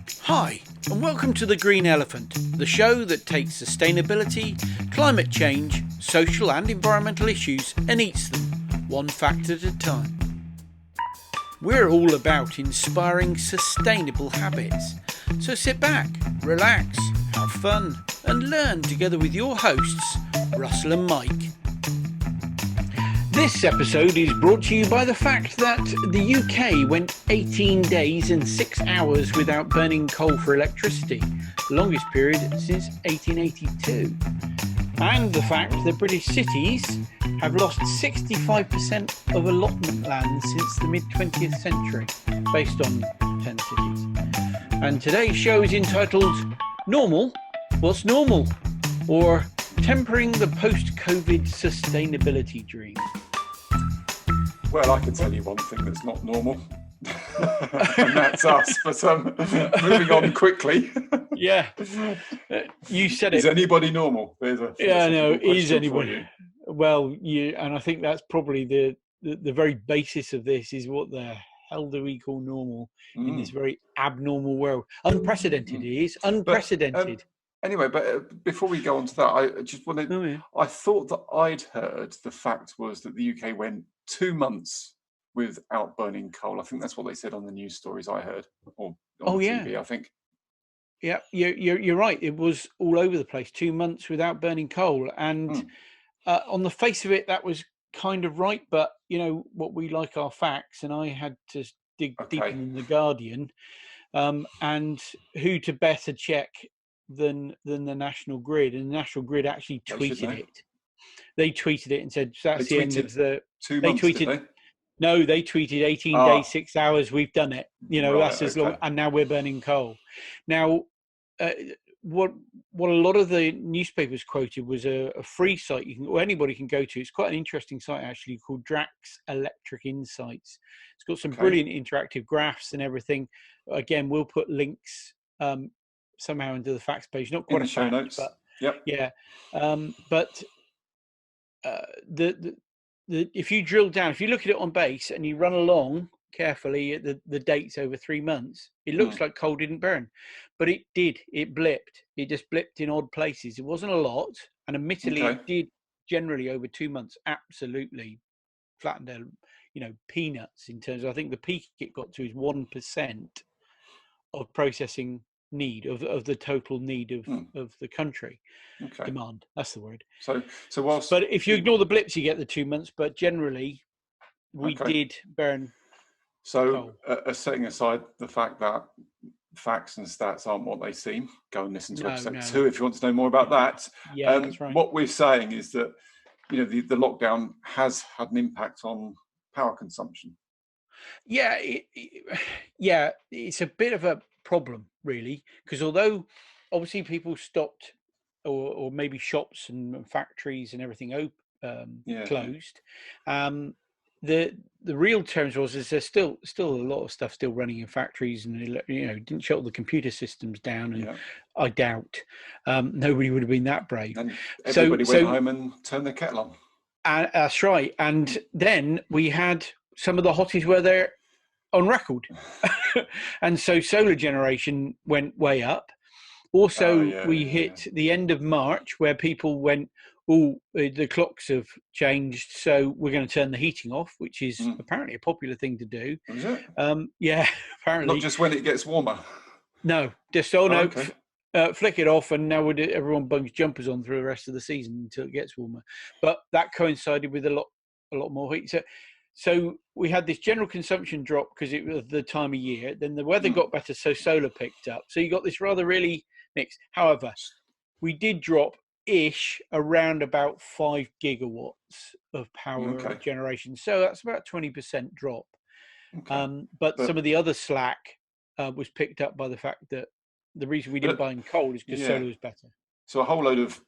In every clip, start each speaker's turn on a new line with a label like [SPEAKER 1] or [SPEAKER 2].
[SPEAKER 1] Hi, and welcome to The Green Elephant, the show that takes sustainability, climate change, social and environmental issues and eats them, one fact at a time. We're all about inspiring sustainable habits, so sit back, relax, have fun, and learn together with your hosts, Russell and Mike. This episode is brought to you by the fact that the UK went 18 days and 6 hours without burning coal for electricity, the longest period since 1882. And the fact that British cities have lost 65% of allotment land since the mid-20th century, based on 10 cities. And today's show is entitled Normal? What's Normal? Or Tempering the Post-COVID Sustainability Dream.
[SPEAKER 2] Well, I can tell you one thing that's not normal, and that's us. But moving on quickly.
[SPEAKER 1] Yeah, you said it.
[SPEAKER 2] Is anybody normal?
[SPEAKER 1] Is anybody? Well, and I think that's probably the very basis of this is what the hell do we call normal in this very abnormal world? Unprecedented. It is unprecedented.
[SPEAKER 2] Anyway, but before we go on to that, I just wanted.
[SPEAKER 1] Oh, yeah.
[SPEAKER 2] I thought that I'd heard the fact was that the UK went 2 months without burning coal. I think that's what they said on the news stories I heard, or on TV, I think.
[SPEAKER 1] Yeah, you're right. It was all over the place. 2 months without burning coal, and on the face of it, that was kind of right. But you know what, we like our facts, and I had to dig deeper than the Guardian. And who to better check than the National Grid? And the National Grid actually tweeted it. They tweeted it and said that's the end of the
[SPEAKER 2] 2 months.
[SPEAKER 1] Tweeted.
[SPEAKER 2] Did they?
[SPEAKER 1] No, they tweeted 18 days, 6 hours. We've done it. You know, that's as long, and now we're burning coal. Now, what a lot of the newspapers quoted was a free site or anybody can go to. It's quite an interesting site actually called Drax Electric Insights. It's got some brilliant interactive graphs and everything. Again, we'll put links somehow into the facts page. Not quite
[SPEAKER 2] in the show notes,
[SPEAKER 1] but
[SPEAKER 2] yeah.
[SPEAKER 1] If you drill down, if you look at it on base and you run along carefully at the dates over 3 months, it looks like coal didn't burn, but it did. It blipped. It just blipped in odd places. It wasn't a lot, and admittedly, it did generally over 2 months absolutely flattened out, peanuts in terms of, I think the peak it got to is 1% of processing need of the total need of the country. Demand, that's the word.
[SPEAKER 2] So whilst,
[SPEAKER 1] but if you ignore the blips, you get the 2 months, but generally we did burn coal.
[SPEAKER 2] Setting aside the fact that facts and stats aren't what they seem, go and listen to episode 2 if you want to know more about that.
[SPEAKER 1] That's right.
[SPEAKER 2] What we're saying is that the lockdown has had an impact on power consumption.
[SPEAKER 1] It's a bit of a problem really, because although obviously people stopped, or maybe shops and factories and everything closed, the real terms is there's still a lot of stuff still running in factories, and didn't shut all the computer systems down, and I doubt nobody would have been that brave.
[SPEAKER 2] And everybody went home and turned the kettle on.
[SPEAKER 1] That's right. And then we had some of the hottest weather on record. And so solar generation went way up. Also, we hit the end of March where people went, the clocks have changed, so we're going to turn the heating off, which is apparently a popular thing to do.
[SPEAKER 2] Is it?
[SPEAKER 1] Apparently.
[SPEAKER 2] Not just when it gets warmer.
[SPEAKER 1] No, just flick it off, and now everyone bungs jumpers on through the rest of the season until it gets warmer. But that coincided with a lot more heat. So we had this general consumption drop because it was the time of year. Then the weather got better, so solar picked up. So you got this rather really mixed. However, we did drop around about 5 gigawatts of power generation. So that's about 20% drop. But some of the other slack was picked up by the fact that the reason we didn't buy in coal is because solar was better.
[SPEAKER 2] So a whole load of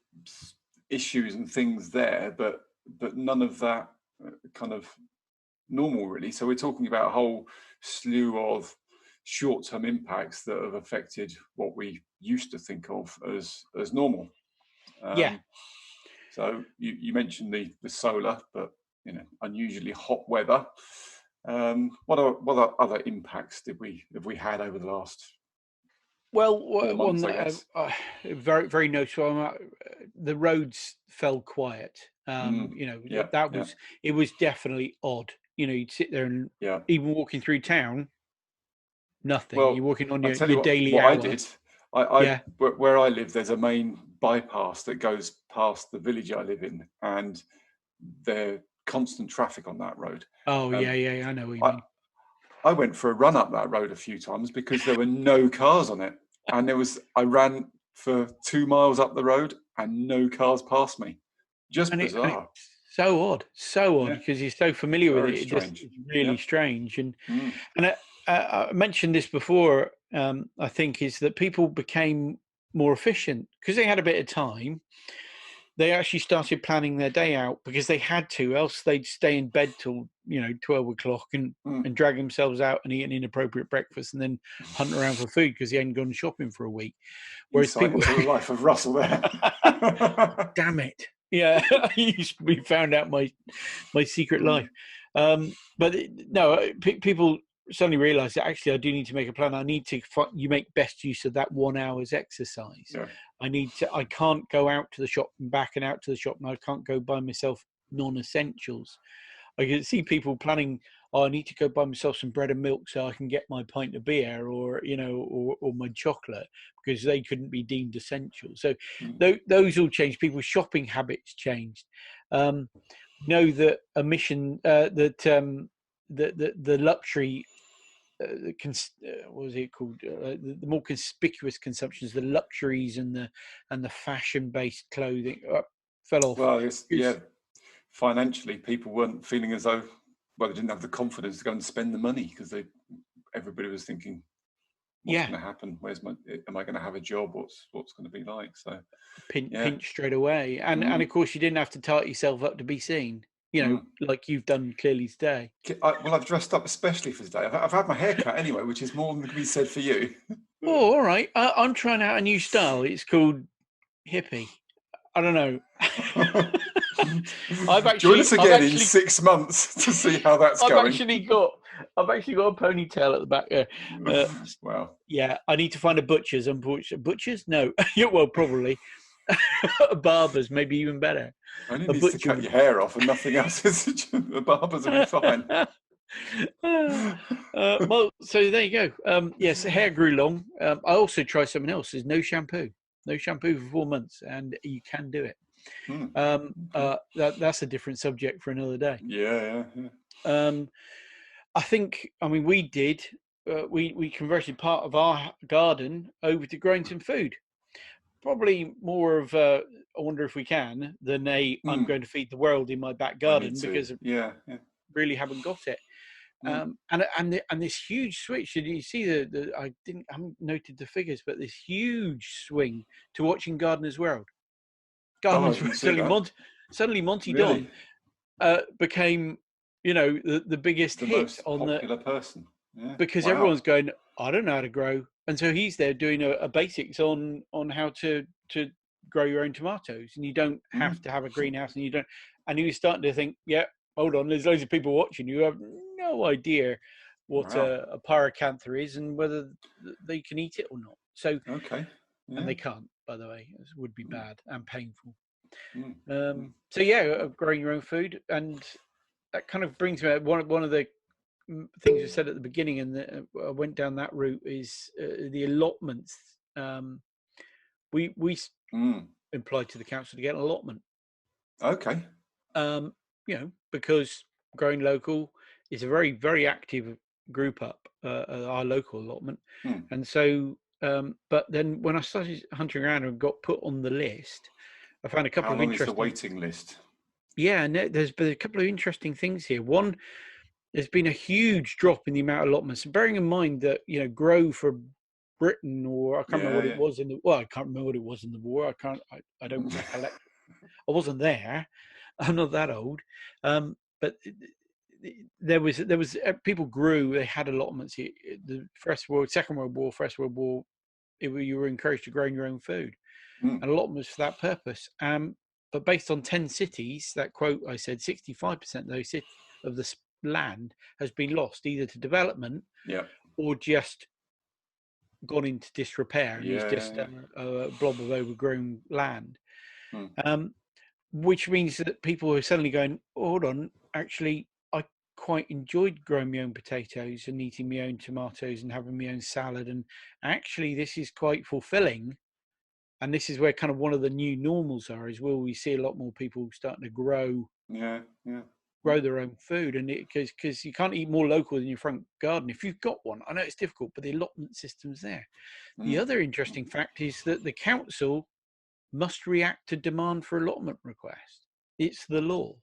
[SPEAKER 2] issues and things there, but none of that kind of normal really. So we're talking about a whole slew of short-term impacts that have affected what we used to think of as normal. So you mentioned the solar, but unusually hot weather. What other impacts have we had over the last
[SPEAKER 1] Well,
[SPEAKER 2] 4 months, I guess.
[SPEAKER 1] very, very noticeable. The roads fell quiet.
[SPEAKER 2] Yeah,
[SPEAKER 1] That
[SPEAKER 2] yeah,
[SPEAKER 1] was, it was definitely odd. You'd sit there and
[SPEAKER 2] yeah.
[SPEAKER 1] even walking through town, nothing. You're
[SPEAKER 2] Well,
[SPEAKER 1] walking on
[SPEAKER 2] I tell you
[SPEAKER 1] your daily
[SPEAKER 2] what I
[SPEAKER 1] hour.
[SPEAKER 2] did. I
[SPEAKER 1] Yeah.
[SPEAKER 2] where I live, there's a main bypass that goes past the village I live in, and there's constant traffic on that road.
[SPEAKER 1] Oh,
[SPEAKER 2] Um,
[SPEAKER 1] yeah, yeah, yeah. I know what you
[SPEAKER 2] I
[SPEAKER 1] mean.
[SPEAKER 2] I went for a run up that road a few times because there were no cars on it, and I ran for 2 miles up the road and no cars passed me. Just
[SPEAKER 1] And
[SPEAKER 2] bizarre.
[SPEAKER 1] it's so odd
[SPEAKER 2] Yeah,
[SPEAKER 1] because you're so familiar with
[SPEAKER 2] very
[SPEAKER 1] it.
[SPEAKER 2] strange.
[SPEAKER 1] It's really
[SPEAKER 2] Yep.
[SPEAKER 1] strange.
[SPEAKER 2] Mm.
[SPEAKER 1] And I mentioned this before. I think is that people became more efficient because they had a bit of time. They actually started planning their day out because they had to, else they'd stay in bed till 12 o'clock
[SPEAKER 2] Mm.
[SPEAKER 1] and drag themselves out and eat an inappropriate breakfast and then hunt around for food because they hadn't gone shopping for a week. Whereas
[SPEAKER 2] Insight
[SPEAKER 1] people,
[SPEAKER 2] into the life of Russell there.
[SPEAKER 1] damn it, yeah, we found out my secret
[SPEAKER 2] Mm.
[SPEAKER 1] life. But no, people suddenly realize that actually I do need to make a plan. I need to you make best use of that 1 hour's exercise.
[SPEAKER 2] Yeah.
[SPEAKER 1] I can't go out to the shop and back and out to the shop, and I can't go buy myself non-essentials. I can see people planning, oh, I need to go buy myself some bread and milk so I can get my pint of beer or or my chocolate because they couldn't be deemed essential. So
[SPEAKER 2] Mm.
[SPEAKER 1] those all changed. People's shopping habits changed. Know that the luxury what was it called? The more conspicuous consumptions, the luxuries and the fashion-based clothing fell off.
[SPEAKER 2] Well, yeah, financially, people weren't feeling as though, well, they didn't have the confidence to go and spend the money because everybody was thinking, what's
[SPEAKER 1] Yeah,
[SPEAKER 2] going to happen? Am I going to have a job? What's going to be like? So, yeah.
[SPEAKER 1] pinch straight away, and
[SPEAKER 2] Mm,
[SPEAKER 1] of course you didn't have to tart yourself up to be seen.
[SPEAKER 2] mm.
[SPEAKER 1] Like you've done clearly today.
[SPEAKER 2] Well, I've dressed up especially for today. I've had my hair cut anyway, which is more than can be said for you.
[SPEAKER 1] Oh, all right. I'm trying out a new style. It's called hippie. I don't know.
[SPEAKER 2] Join us
[SPEAKER 1] I've
[SPEAKER 2] again in
[SPEAKER 1] actually
[SPEAKER 2] 6 months to see how that's
[SPEAKER 1] I've
[SPEAKER 2] going.
[SPEAKER 1] actually got I've actually got a ponytail at the back there.
[SPEAKER 2] Wow.
[SPEAKER 1] Yeah, I need to find a butcher's. Unfortunately, butcher's? No, yeah, well, probably a barber's, maybe even better.
[SPEAKER 2] Only
[SPEAKER 1] A
[SPEAKER 2] needs to
[SPEAKER 1] butcher
[SPEAKER 2] cut
[SPEAKER 1] would.
[SPEAKER 2] your hair off and nothing else. The barbers will be fine.
[SPEAKER 1] Well, so there you go. Yes, the hair grew long. I also tried something else. There's no shampoo for 4 months, and you can do it.
[SPEAKER 2] Okay.
[SPEAKER 1] That's a different subject for another day.
[SPEAKER 2] Yeah, yeah.
[SPEAKER 1] I think, I mean, we did. We converted part of our garden over to growing some food. Probably more of a, I wonder if we can, than I'm
[SPEAKER 2] Mm,
[SPEAKER 1] going to feed the world in my back
[SPEAKER 2] I need
[SPEAKER 1] garden
[SPEAKER 2] to.
[SPEAKER 1] because I
[SPEAKER 2] Yeah, yeah.
[SPEAKER 1] really haven't got it.
[SPEAKER 2] Mm.
[SPEAKER 1] And this huge switch. Did you see I haven't noted the figures, but this huge swing to watching Gardener's World.
[SPEAKER 2] Oh, I
[SPEAKER 1] Gardener's
[SPEAKER 2] didn't
[SPEAKER 1] World
[SPEAKER 2] see that.
[SPEAKER 1] suddenly Monty
[SPEAKER 2] Really?
[SPEAKER 1] Don became the biggest
[SPEAKER 2] The
[SPEAKER 1] hit
[SPEAKER 2] most
[SPEAKER 1] on the
[SPEAKER 2] popular person. Yeah.
[SPEAKER 1] because
[SPEAKER 2] Wow.
[SPEAKER 1] everyone's going, I don't know how to grow, and so he's there doing a basics on how to grow your own tomatoes, and you don't have
[SPEAKER 2] Mm.
[SPEAKER 1] to have a greenhouse, and he was starting to think, yeah, hold on, there's loads of people watching, you have no idea what
[SPEAKER 2] Wow.
[SPEAKER 1] a pyracantha is and whether they can eat it or not. So,
[SPEAKER 2] Okay.
[SPEAKER 1] and
[SPEAKER 2] Yeah.
[SPEAKER 1] they can't, by the way, it would be
[SPEAKER 2] Mm,
[SPEAKER 1] bad and painful.
[SPEAKER 2] mm, mm.
[SPEAKER 1] So yeah, growing your own food, and that kind of brings me one of the things you said at the beginning, and I went down that route is the allotments. We
[SPEAKER 2] Mm.
[SPEAKER 1] implied to the council to get an allotment.
[SPEAKER 2] Okay.
[SPEAKER 1] Because growing local is a very very active group up our local allotment,
[SPEAKER 2] Mm.
[SPEAKER 1] and so. But then when I started hunting around and got put on the list, I found a couple
[SPEAKER 2] How
[SPEAKER 1] of
[SPEAKER 2] long is the
[SPEAKER 1] interesting.
[SPEAKER 2] waiting list?
[SPEAKER 1] Yeah, and there's been a couple of interesting things here. One, there's been a huge drop in the amount of allotments. Bearing in mind that Grow for Britain, or I can't remember
[SPEAKER 2] Yeah,
[SPEAKER 1] what it
[SPEAKER 2] yeah.
[SPEAKER 1] was I can't remember what it was in the war. I don't recollect. I wasn't there. I'm not that old. But there was people grew. They had allotments. The Second World War, First World War. You were encouraged to grow your own food,
[SPEAKER 2] Mm.
[SPEAKER 1] and allotments for that purpose. But based on 10 cities, that quote I said, 65% of those of the land has been lost either to development
[SPEAKER 2] Yeah.
[SPEAKER 1] or just gone into disrepair and is just a blob of overgrown land. Which means that people are suddenly going, hold on, actually, I quite enjoyed growing my own potatoes and eating my own tomatoes and having my own salad. And actually, this is quite fulfilling. And this is where kind of one of the new normals are, is will we see a lot more people starting to grow their own food. And because you can't eat more local than your front garden if you've got one. I know it's difficult, but the allotment system's there. The other interesting fact is that the council must react to demand for allotment request. It's the law.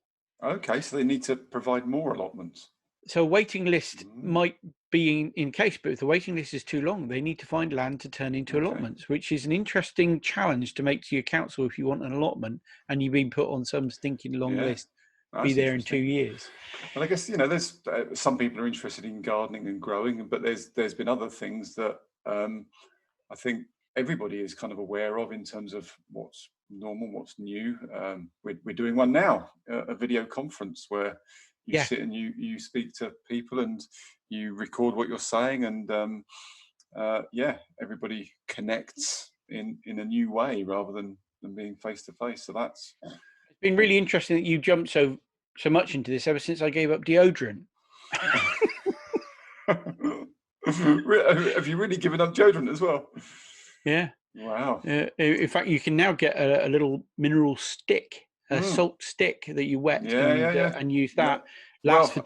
[SPEAKER 2] Okay, so they need to provide more allotments.
[SPEAKER 1] So a waiting list might be in case, but if the waiting list is too long, they need to find land to turn into allotments, which is an interesting challenge to make to your council if you want an allotment and you've been put on some stinking long list. Be there in 2 years.
[SPEAKER 2] Well, I guess, there's some people are interested in gardening and growing, but there's been other things that I think everybody is kind of aware of in terms of what's normal, what's new. We're doing one now, a video conference where you sit and you speak to people and you record what you're saying, and everybody connects in a new way rather than being face to face. So that's
[SPEAKER 1] it's been really interesting that you jumped so much into this ever since I gave up deodorant.
[SPEAKER 2] Have you really given up deodorant as well?
[SPEAKER 1] Yeah.
[SPEAKER 2] Wow.
[SPEAKER 1] In fact, you can now get a little mineral stick, a salt stick that you wet and use that. Lasts for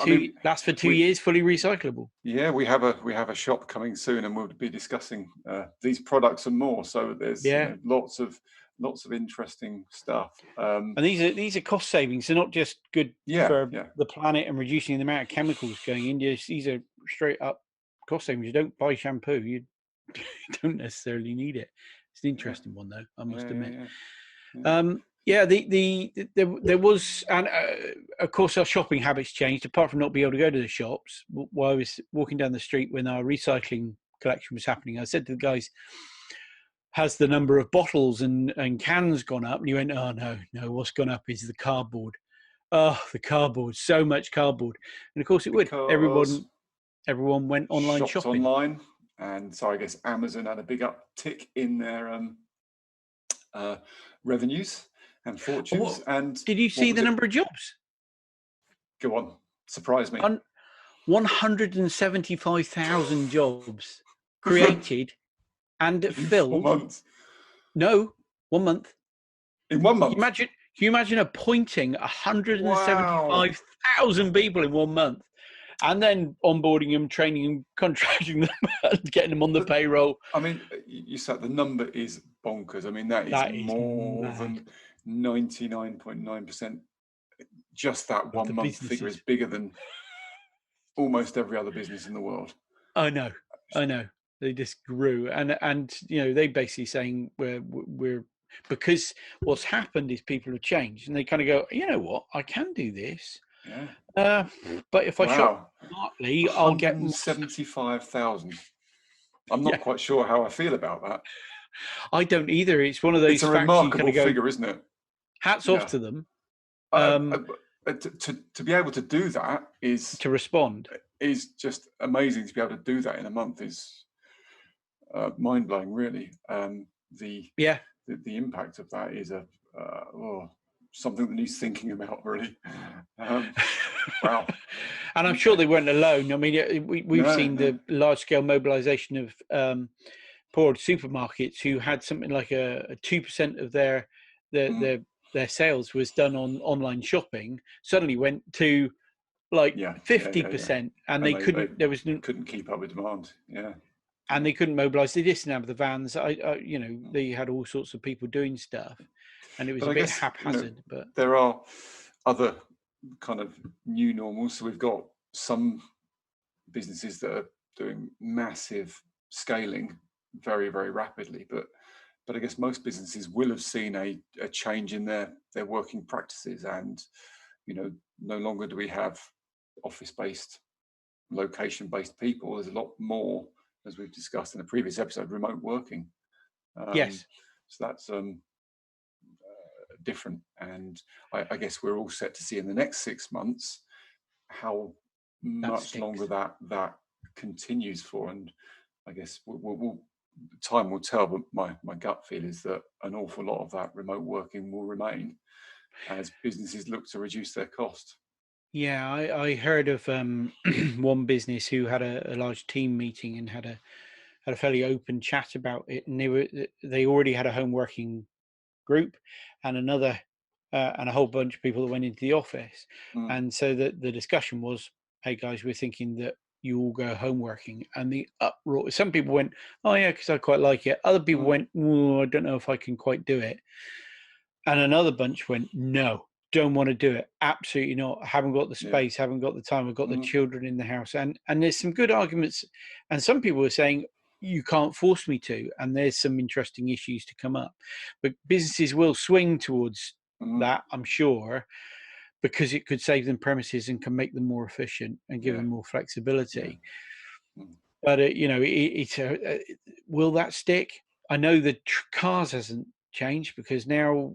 [SPEAKER 1] 2 years, fully recyclable.
[SPEAKER 2] Yeah, we have a shop coming soon, and we'll be discussing these products and more. So there's lots of interesting stuff.
[SPEAKER 1] And these are cost savings. They're not just good for the planet and reducing the amount of chemicals going in. These are straight up cost savings. You don't buy shampoo. You don't necessarily need it. It's an interesting one, though, I must admit. There was, and of course, our shopping habits changed. Apart from not being able to go to the shops, while I was walking down the street when our recycling collection was happening, I said to the guys, "Has the number of bottles and cans gone up?" And he went, "Oh no, what's gone up is the cardboard. Oh, the cardboard, so much cardboard." And of course, it would. Everyone went online shopping.
[SPEAKER 2] Online. And so I guess Amazon had a big uptick in their revenues and fortunes. And
[SPEAKER 1] did you see the number of jobs?
[SPEAKER 2] Go on, surprise me.
[SPEAKER 1] 175,000 jobs created and filled.
[SPEAKER 2] 4 months?
[SPEAKER 1] No, 1 month.
[SPEAKER 2] In 1 month?
[SPEAKER 1] Can you imagine appointing 175,000 people in 1 month? And then onboarding them, training them, contracting them, and getting them on the payroll.
[SPEAKER 2] I mean, you said the number is bonkers. I mean, that is more than 99.9%. Just that 1 month figure is bigger than almost every other business in the world.
[SPEAKER 1] I know. They just grew, and they basically saying we're because what's happened is people have changed, and they kind of go, you know what, I can do this.
[SPEAKER 2] Yeah.
[SPEAKER 1] But if I shop smartly, I'll get
[SPEAKER 2] 75,000. I'm not quite sure how I feel about that.
[SPEAKER 1] I don't either. It's one of those.
[SPEAKER 2] It's a remarkable figure, isn't it?
[SPEAKER 1] Hats off to them.
[SPEAKER 2] To be able to do that is
[SPEAKER 1] to respond
[SPEAKER 2] is just amazing. To be able to do that in a month is mind blowing. Really, the impact of that is something that needs thinking about, really. Wow.
[SPEAKER 1] And I'm sure they weren't alone. I mean, we've seen the large-scale mobilization of poor supermarkets who had something like a 2% of their sales was done on online shopping, suddenly went to like 50%, and they couldn't. There was
[SPEAKER 2] couldn't keep up with demand. Yeah.
[SPEAKER 1] And they couldn't mobilize. They didn't have the vans. They had all sorts of people doing stuff. And it was a bit haphazard, but
[SPEAKER 2] there are other kind of new normals. So we've got some businesses that are doing massive scaling very, very rapidly, but I guess most businesses will have seen a change in their working practices, and no longer do we have office-based, location-based people. There's a lot more, as we've discussed in a previous episode, remote working.
[SPEAKER 1] Yes.
[SPEAKER 2] So that's different, and I guess we're all set to see in the next 6 months how much longer that continues for, and I guess we'll time will tell, but my gut feel is that an awful lot of that remote working will remain as businesses look to reduce their cost.
[SPEAKER 1] Yeah, I heard of one business who had a large team meeting and had a fairly open chat about it, and they already had a home working group and another and a whole bunch of people that went into the office, and so the discussion was, "Hey guys, we're thinking that you all go home working," and the uproar. Some people went, "Oh yeah, because I quite like it." Other people went, "Oh, I don't know if I can quite do it," and another bunch went, "No, don't want to do it. Absolutely not. I haven't got the space, haven't got the time. I've got the children in the house." And there's some good arguments. And some people were saying, "You can't force me to." And there's some interesting issues to come up. But businesses will swing towards that, I'm sure, because it could save them premises and can make them more efficient and give them more flexibility. But will that stick? I know the cars hasn't changed, because now,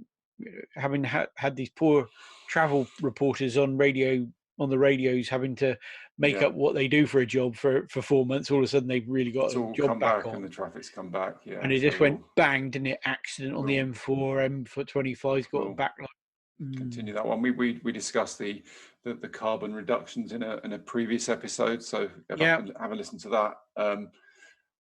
[SPEAKER 1] having had these poor travel reporters on the radios having to make up what they do for a job for 4 months, all of a sudden they've really got
[SPEAKER 2] It's
[SPEAKER 1] a
[SPEAKER 2] all
[SPEAKER 1] job
[SPEAKER 2] come
[SPEAKER 1] back
[SPEAKER 2] back
[SPEAKER 1] on.
[SPEAKER 2] and the traffic's come back.
[SPEAKER 1] And it just went bang, didn't it? Accident on the M4, M25's got a backlog.
[SPEAKER 2] Continue that one. We discussed the carbon reductions in a previous episode, so go back and have a listen to that.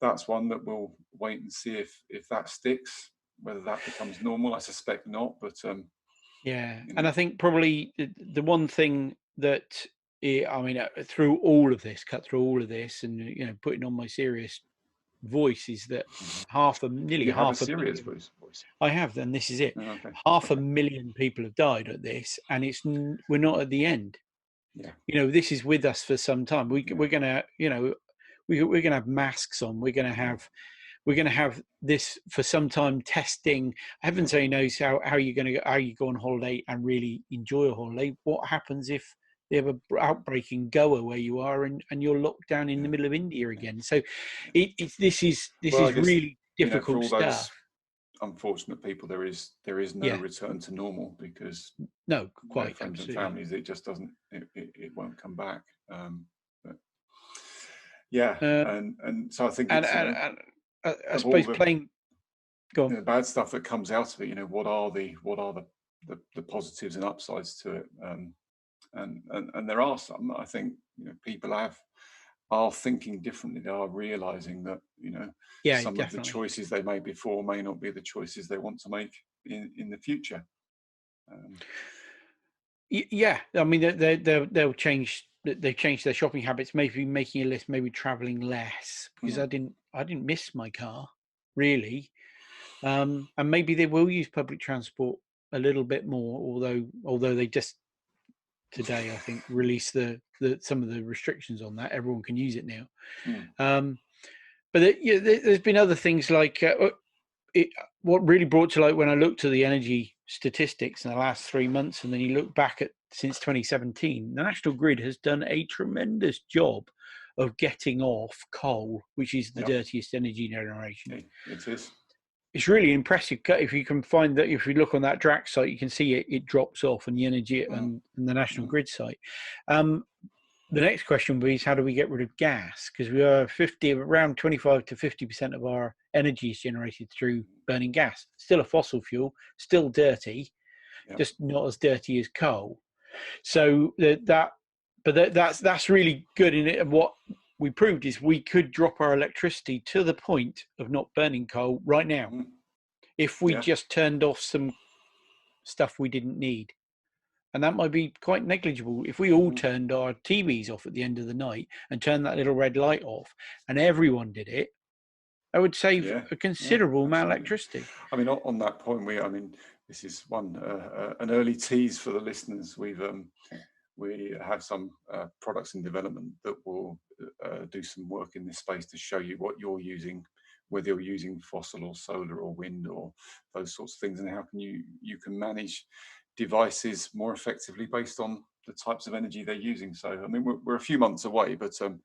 [SPEAKER 2] That's one that we'll wait and see if that sticks. Whether that becomes normal, I suspect not. But
[SPEAKER 1] and I think probably the one thing that I mean, cut through all of this, and putting on my serious voice, is that nearly
[SPEAKER 2] you have a
[SPEAKER 1] half a
[SPEAKER 2] serious
[SPEAKER 1] million.
[SPEAKER 2] voice.
[SPEAKER 1] I have, and this is it.
[SPEAKER 2] Oh, okay.
[SPEAKER 1] 500,000 people have died at this, and we're not at the end. This is with us for some time. We're gonna, we're gonna have masks on. We're gonna have this for some time. Testing. Heaven only knows how you go on holiday and really enjoy a holiday. What happens if they have an outbreak in Goa where you are, and you're locked down in the middle of India again? So this is really difficult
[SPEAKER 2] for all
[SPEAKER 1] stuff.
[SPEAKER 2] those unfortunate people, there is no return to normal, because
[SPEAKER 1] no, quite
[SPEAKER 2] their friends
[SPEAKER 1] absolutely.
[SPEAKER 2] and families, it just doesn't, it won't come back. But and so I think it's,
[SPEAKER 1] I suppose playing. Go on.
[SPEAKER 2] The bad stuff that comes out of it, what are the positives and upsides to it? And there are some. I think people are thinking differently. They are realizing that some
[SPEAKER 1] definitely.
[SPEAKER 2] of the choices they made before may not be the choices they want to make in the future.
[SPEAKER 1] I mean, they'll change. They change their shopping habits. Maybe making a list. Maybe traveling less, because I didn't miss my car, really. And maybe they will use public transport a little bit more. Although they just today, I think, released some of the restrictions on that. Everyone can use it now. But there's been other things like what really brought to light when I looked at the energy statistics in the last 3 months, and then you look back at since 2017, the National Grid has done a tremendous job of getting off coal, which is the dirtiest energy generation.
[SPEAKER 2] It is.
[SPEAKER 1] It's really impressive. If you can find that, if you look on that DRAC site, you can see it drops off on the energy and the National Grid site. The next question will be, how do we get rid of gas? Because we are around 25 to 50% of our energy is generated through burning gas. Still a fossil fuel, still dirty, just not as dirty as coal. So that's really good in it. And what we proved is we could drop our electricity to the point of not burning coal right now, if we just turned off some stuff we didn't need. And that might be quite negligible. If we all turned our TVs off at the end of the night and turned that little red light off, and everyone did it, that would save a considerable amount of electricity.
[SPEAKER 2] I mean, on that point, this is an early tease for the listeners. We have some products in development that will do some work in this space to show you what you're using, whether you're using fossil or solar or wind or those sorts of things, and how you can manage devices more effectively based on the types of energy they're using. So, I mean, we're a few months away, but some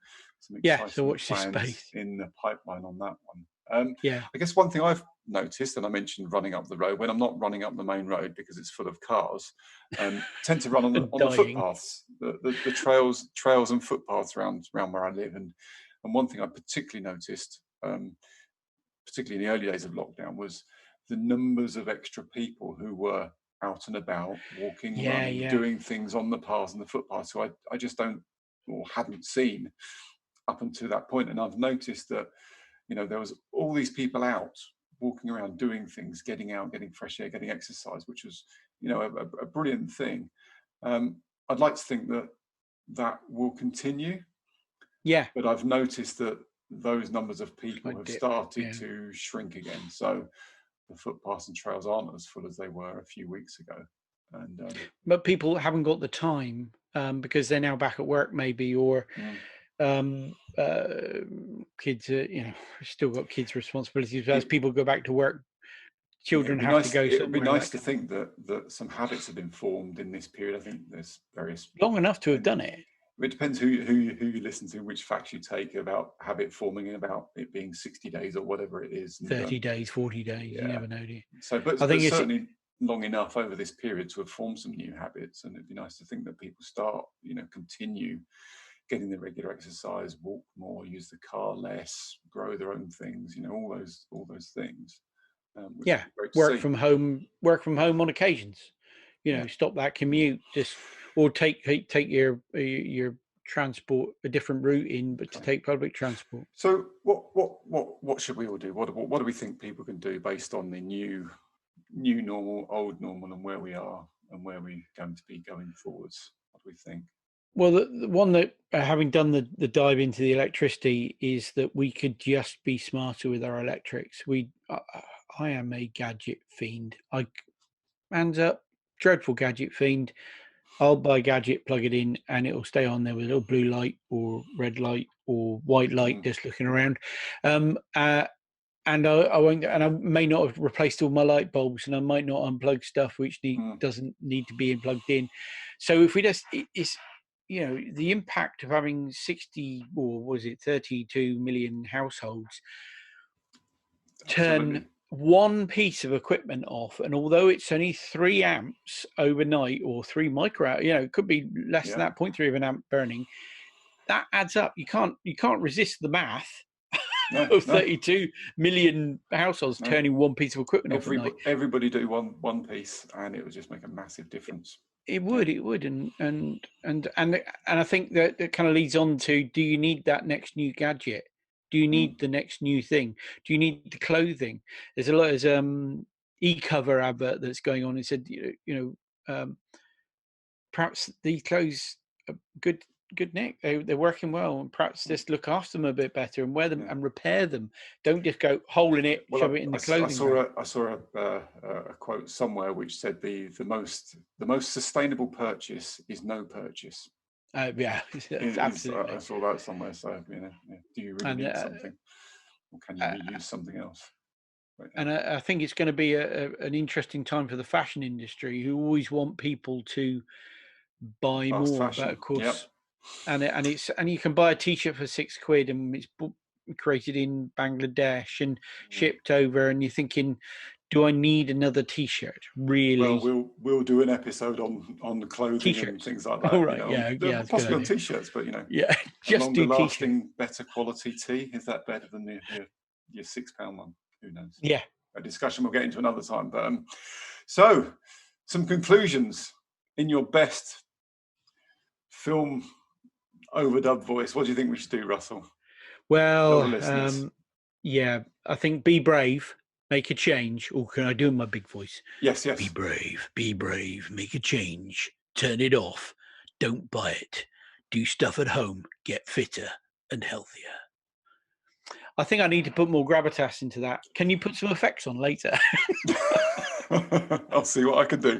[SPEAKER 2] exciting
[SPEAKER 1] so watch this
[SPEAKER 2] plans
[SPEAKER 1] space
[SPEAKER 2] in the pipeline on that one.
[SPEAKER 1] I
[SPEAKER 2] guess one thing I've noticed, and I mentioned running up the road, when I'm not running up the main road because it's full of cars, tend to run on the footpaths, the trails and footpaths around where I live. And one thing I particularly noticed, particularly particularly in the early days of lockdown, was the numbers of extra people who were out and about, walking, running, doing things on the paths and the footpaths. So I just don't, or hadn't seen up until that point. And I've noticed that, there was all these people out walking around, doing things, getting out, getting fresh air, getting exercise, which was, a brilliant thing. I'd like to think that will continue.
[SPEAKER 1] Yeah.
[SPEAKER 2] But I've noticed that those numbers of people have started to shrink again. So the footpaths and trails aren't as full as they were a few weeks ago. And
[SPEAKER 1] but people haven't got the time because they're now back at work, maybe, or kids, still got kids' responsibilities. As people go back to work, children have to go somewhere.
[SPEAKER 2] It would be nice to think that some habits have been formed in this period. I think there's various
[SPEAKER 1] long enough to have done it.
[SPEAKER 2] It depends who you listen to, which facts you take about habit forming and about it being 60 days or whatever it is.
[SPEAKER 1] 30 days, 40 days, you never know, do you?
[SPEAKER 2] So, but I think it's certainly long enough over this period to have formed some new habits, and it'd be nice to think that people start, continue getting the regular exercise, walk more, use the car less, grow their own things, all those things.
[SPEAKER 1] Work from home on occasions. Stop that commute, or take your transport a different route in, but to take public transport.
[SPEAKER 2] So what should we all do? What do we think people can do based on the new normal, old normal, and where we are and where we're going to be going forwards? What do we think?
[SPEAKER 1] Well, the one that, having done the dive into the electricity, is that we could just be smarter with our electrics. I am a gadget fiend. Hands up, dreadful gadget fiend. I'll buy a gadget, plug it in, and it'll stay on there with a little blue light or red light or white light, just looking around. And I won't, and I may not have replaced all my light bulbs, and I might not unplug stuff which doesn't need to be plugged in. So if we it's the impact of having 32 million households turn one piece of equipment off, and although it's only 3 amps overnight or 3 micro, it could be less than that, 0.3 of an amp burning, that adds up. You can't resist the math of 32 million households turning one piece of equipment off at night.
[SPEAKER 2] Everybody do one piece, and it would just make a massive difference.
[SPEAKER 1] It would, and I think that it kind of leads on to: do you need that next new gadget? Do you need the next new thing? Do you need the clothing? There's a lot of e-cover advert that's going on. It said, perhaps these clothes are good, Nick. They're working well, and perhaps just look after them a bit better and wear them and repair them. Don't just go hole in it, shove it in the clothing.
[SPEAKER 2] I saw a quote somewhere which said the most sustainable purchase is no purchase.
[SPEAKER 1] Absolutely.
[SPEAKER 2] I saw that somewhere. So do you really need something, or can you reuse something else?
[SPEAKER 1] And I think it's going to be an interesting time for the fashion industry, who always want people to buy
[SPEAKER 2] Fast
[SPEAKER 1] more.
[SPEAKER 2] fashion.
[SPEAKER 1] But of course, and you can buy a T-shirt for £6, and it's created in Bangladesh and shipped over, and you're thinking, do I need another T-shirt? Really?
[SPEAKER 2] Well, we'll do an episode on the clothing
[SPEAKER 1] T-shirts
[SPEAKER 2] and things like that.
[SPEAKER 1] Oh, right.
[SPEAKER 2] Possibly on T-shirts, but
[SPEAKER 1] just do
[SPEAKER 2] lasting, better quality tee. Is that better than your £6 one? Who knows?
[SPEAKER 1] Yeah,
[SPEAKER 2] a discussion we'll get into another time. But so some conclusions in your best film overdub voice. What do you think we should do, Russell?
[SPEAKER 1] Well, I think be brave. Make a change. Or can I do it in my big voice?
[SPEAKER 2] Yes.
[SPEAKER 1] Be brave, make a change. Turn it off. Don't buy it. Do stuff at home. Get fitter and healthier. I think I need to put more gravitas into that. Can you put some effects on later?
[SPEAKER 2] I'll see what I can do.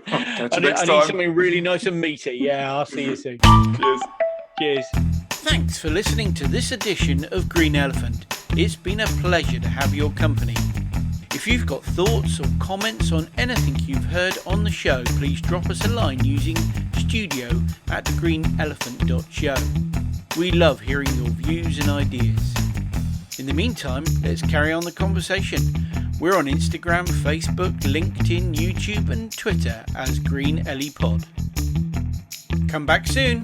[SPEAKER 1] I need something really nice and meaty. Yeah, I'll see you soon. Cheers. Thanks for listening to this edition of Green Elephant. It's been a pleasure to have your company. If you've got thoughts or comments on anything you've heard on the show, please drop us a line using studio@thegreenelephant.show. We love hearing your views and ideas. In the meantime, let's carry on the conversation. We're on Instagram, Facebook, LinkedIn, YouTube and Twitter as Green Ellie Pod. Come back soon.